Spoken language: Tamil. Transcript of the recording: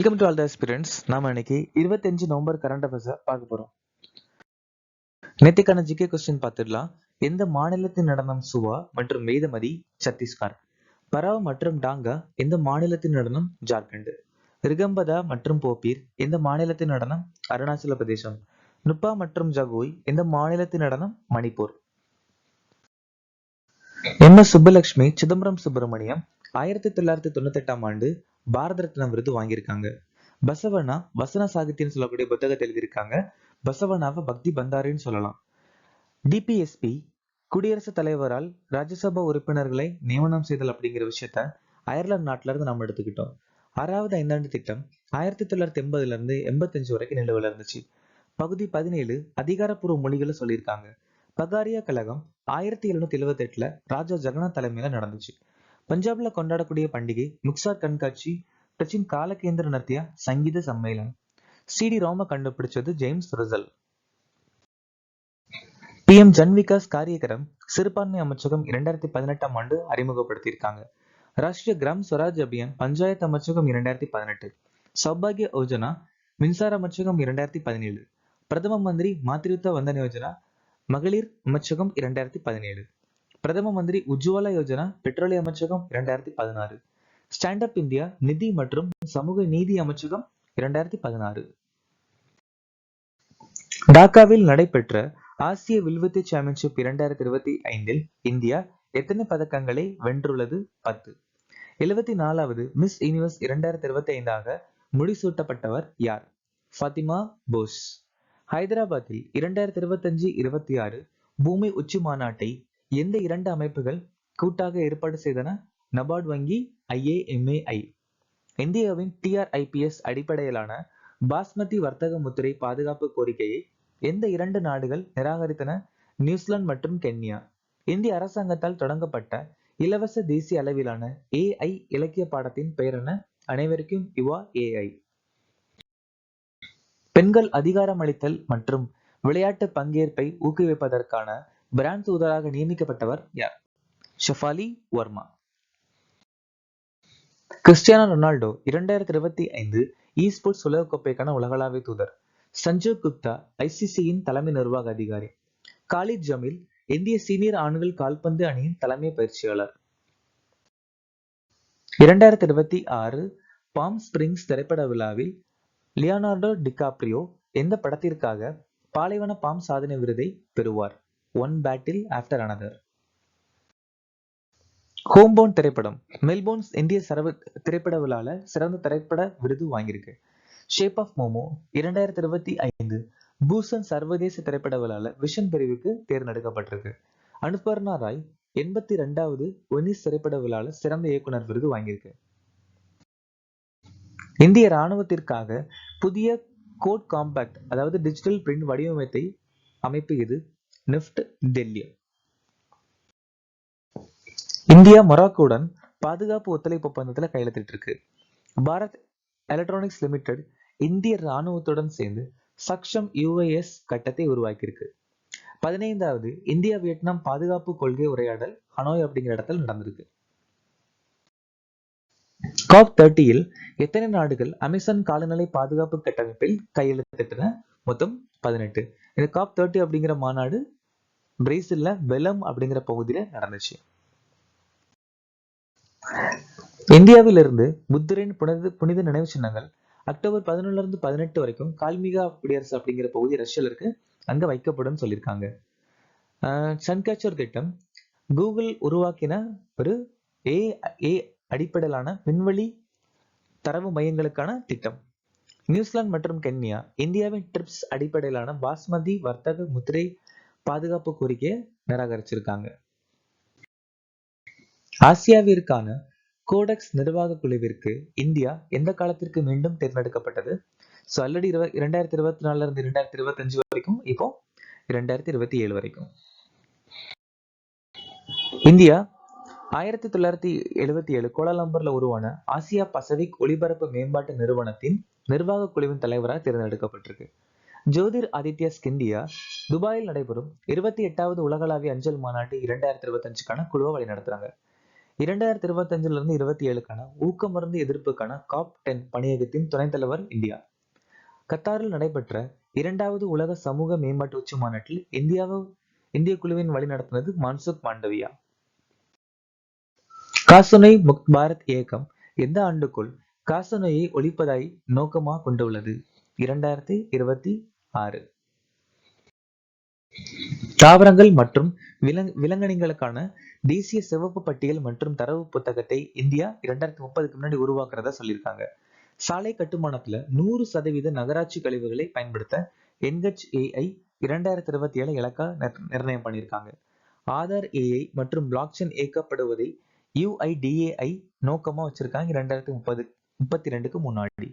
Welcome to all the aspirants. நாம இன்னைக்கு 25 நவம்பர் கரண்ட் அஃபேர்ஸை பார்க்க போறோம். நேத்திக்கான ஜிகே கொஸ்டின் பார்த்துடலாம். எந்த மாநிலத்தின் நடனம் சுவா மற்றும் வேதமதி சத்தீஸ்கர். பராவ் மற்றும் டாங்கா எந்த மாநிலத்தின் நடனம் ஜார்க்கண்ட். ரிகம்பதா மற்றும் போப்பீர் எந்த மாநிலத்தின் நடனம் அருணாச்சல பிரதேசம். நுப்பா மற்றும் ஜகோய் எந்த மாநிலத்தின் நடனம் மணிப்பூர். எஸ் சுப்புலட்சுமி சிதம்பரம் சுப்பிரமணியம் 1998ஆம் ஆண்டு பாரத ரத்னா விருது வாங்கியிருக்காங்க. பசவண்ணா வசன சாகித்யம் சொல்லக்கூடிய புத்தகத்தை எழுதியிருக்காங்க. பசவண்ணாவை பக்தி பந்தாரின்னு சொல்லலாம். டிபிஎஸ்பி குடியரசுத் தலைவரால் ராஜ்யசபா உறுப்பினர்களை நியமனம் செய்தல் அப்படிங்கிற விஷயத்த அயர்லாந்து நாட்டில இருந்து நம்ம எடுத்துக்கிட்டோம். 6வது ஐந்தாண்டு திட்டம் 1980ல இருந்து 85 வரைக்கும் நிலுவையில் இருந்துச்சு. பகுதி 17 அதிகாரப்பூர்வ மொழிகளை சொல்லியிருக்காங்க. பகாரியா கழகம் 1778ல ராஜா ஜெகநாத் தலைமையில நடந்துச்சு. பஞ்சாப்ல கொண்டாடக்கூடிய பண்டிகை முக்சார் கண்காட்சி. சச்சின் காலகேந்திர நடத்திய சங்கீத சம்மேளனம். சிடி ரோம கண்டுபிடிச்சது James Russell. PM Jan Vikas Karyakram சிறுபான்மை அமைச்சகம் 2018ஆம் ஆண்டு அறிமுகப்படுத்தியிருக்காங்க. ராஷ்டிரிய கிராம் ஸ்வராஜ் அபியான் பஞ்சாயத்து அமைச்சகம் 2018. சௌபாகிய யோஜனா மின்சார அமைச்சகம் 2017. பிரதம மந்திரி மாத்ருத்வ வந்தன யோஜனா மகளிர் அமைச்சகம் 2017. பிரதம மந்திரி உஜ்வாலா யோஜனா பெட்ரோலிய அமைச்சகம் 2016. ஸ்டாண்ட் அப் இந்தியா நிதி மற்றும் சமூக நீதி அமைச்சகம் 2016. டாக்காவில் நடைபெற்ற ஆசிய வில்வித்தை சாம்பியன்ஷிப் 2025இல் இந்தியா எத்தனை பதக்கங்களை வென்றுள்ளது? 10. 74வது மிஸ் யூனிவர்ஸ் 2025ஆக முடிசூட்டப்பட்டவர் யார்? ஃபாத்திமா போஸ். ஹைதராபாத்தில் 2025-26 பூமி உச்சி மாநாட்டை எந்த 2 அமைப்புகள் கூட்டாக ஏற்பாடு செய்தன? நபார்டு வங்கி, IAMAI. இந்தியாவின் TRIPS அடிப்படையிலான பாஸ்மதி வர்த்தக முத்திரை பாதுகாப்பு கோரிக்கையை எந்த 2 நாடுகள் நிராகரித்தன? நியூசிலாந்து மற்றும் கென்யா. இந்திய அரசாங்கத்தால் தொடங்கப்பட்ட இலவச தேசிய அளவிலான AI இலக்கிய பாடத்தின் பெயர் என்ன? அனைவருக்கும் யுவா AI. பெண்கள் அதிகாரமளித்தல் மற்றும் விளையாட்டு பங்கேற்பை ஊக்குவிப்பதற்கான பிராண்ட் தூதராக நியமிக்கப்பட்டவர் யார்? Shafali Verma. Cristiano Ronaldo 2025 eSports உலகக்கோப்பைக்கான உலகளாவிய தூதர். சஞ்சீவ் குப்தா ICCயின் தலைமை நிர்வாக அதிகாரி. காலித் ஜமீல் இந்திய சீனியர் ஆண்கள் கால்பந்து அணியின் தலைமை பயிற்சியாளர். 2026 பாம் ஸ்பிரிங்ஸ் திரைப்பட விழாவில் லியோனார்டோ டிகாப்ரியோ எந்த படத்திற்காக பாலைவன பாம் சாதனை விருதை பெறுவார்? One battle after another. Homebound திரைப்படம் மெல்போர்ன் இந்திய திரைப்பட விழால சிறந்த திரைப்பட விருது வாங்கியிருக்கு. ஷேப் ஆஃப் மோமோ 2025 பூசன் சர்வதேச திரைப்பட விழால விஷன் பிரிவுக்கு தேர்ந்தெடுக்கப்பட்டிருக்கு. அனுபர்ணா ராய் 82வது வெனிஸ் திரைப்பட விழால சிறந்த இயக்குனர் விருது வாங்கியிருக்கு. இந்திய ராணுவத்திற்காக புதிய கோட் காம்பாக்ட் அதாவது டிஜிட்டல் பிரிண்ட் வடிவமைப்பை அமைப்பு இது. நிஃப்ட் டெல்லி. இந்தியா மொராக்கோவுடன் பாதுகாப்பு ஒத்துழைப்பு ஒப்பந்தத்தில் கையெழுத்திட்டு இருக்கு. பாரத் எலக்ட்ரானிக்ஸ் லிமிடெட் இந்திய ராணுவத்துடன் சேர்ந்து சக்ஷம் UAS கட்டத்தை உருவாக்கியிருக்கு. 15வது இந்தியா வியட்நாம் பாதுகாப்பு கொள்கை உரையாடல் ஹனோய் அப்படிங்கிற இடத்துல நடந்திருக்கு. COP30இல் எத்தனை நாடுகள் அமேசான் காலநிலை பாதுகாப்பு கட்டமைப்பில் கையெழுத்திட்டன? மொத்தம் 18. இந்த COP30 அப்படிங்கிற மாநாடு பிரேசில்ல பெலம் அப்படிங்கிற பகுதியில நடந்துச்சு. இந்தியாவிலிருந்து புத்தரின் புனித நினைவு சின்னங்கள் அக்டோபர் 11 இருந்து 18 வரைக்கும் கால்மிகா குடியரசு அப்படிங்கிற பகுதி ரஷ்யால இருக்கு, அங்க வைக்கப்படும் சொல்லியிருக்காங்க. சன்கேச்சர் திட்டம் கூகுள் உருவாக்கின ஒரு AI அடிப்படையிலான விண்வெளி தரவு மையங்களுக்கான திட்டம். நியூசிலாந்து மற்றும் கென்யா இந்தியாவின் ட்ரிப்ஸ் அடிப்படையிலான பாஸ்மதி வர்த்தக முத்திரை பாதுகாப்பு கோரிக்கையை நிராகரிச்சிருக்காங்க. ஆசியாவிற்கான கோடெக்ஸ் நிர்வாக குழுவிற்கு இந்தியா எந்த காலத்திற்கு மீண்டும் தேர்ந்தெடுக்கப்பட்டது? ஸோ ஆல்ரெடி 2024 இருந்து 2025 வரைக்கும், இப்போ 2027 வரைக்கும். இந்தியா 1977 கோலாலம்பூர்ல உருவான ஆசியா பசிபிக் ஒலிபரப்பு மேம்பாட்டு நிறுவனத்தின் நிர்வாக குழுவின் தலைவராக தேர்ந்தெடுக்கப்பட்டிருக்கு. ஜோதிர் ஆதித்யா ஸ்கிந்தியா துபாயில் நடைபெறும் 28வது உலகளாவிய அஞ்சல் மாநாட்டு 2025க்கான குழுவை வழிநடத்துறாங்க. 2025 இருந்து 27க்கான ஊக்க மருந்து எதிர்ப்புக்கான COP10 பணியகத்தின் துணைத் தலைவர் இந்தியா. கத்தாரில் நடைபெற்ற 2வது உலக சமூக மேம்பாட்டு உச்சி மாநாட்டில் இந்திய குழுவின் வழி நடத்தினது மன்சுக் மாண்டவியா. காசநோய் முக்த் பாரத் இயக்கம் எந்த ஆண்டுக்குள் காசநோயை ஒழிப்பதை நோக்கமாக கொண்டுள்ளது? 2026. தாவரங்கள் மற்றும் விலங்கினங்களுக்கான தேசிய சிவப்பு பட்டியல் மற்றும் தரவு புத்தகத்தை இந்தியா 2030க்கு முன்னாடி உருவாக்குறதா சொல்லியிருக்காங்க. சாலை கட்டுமானத்துல 100% நகராட்சி கழிவுகளை பயன்படுத்த NHAI 2027 இலக்கா நிர்ணயம் பண்ணியிருக்காங்க. ஆதார் AI மற்றும் பிளாக் செயின் இயக்கப்படுவதை UIDAI நோக்கமா வச்சிருக்காங்க 2032க்கு முன்னாடி.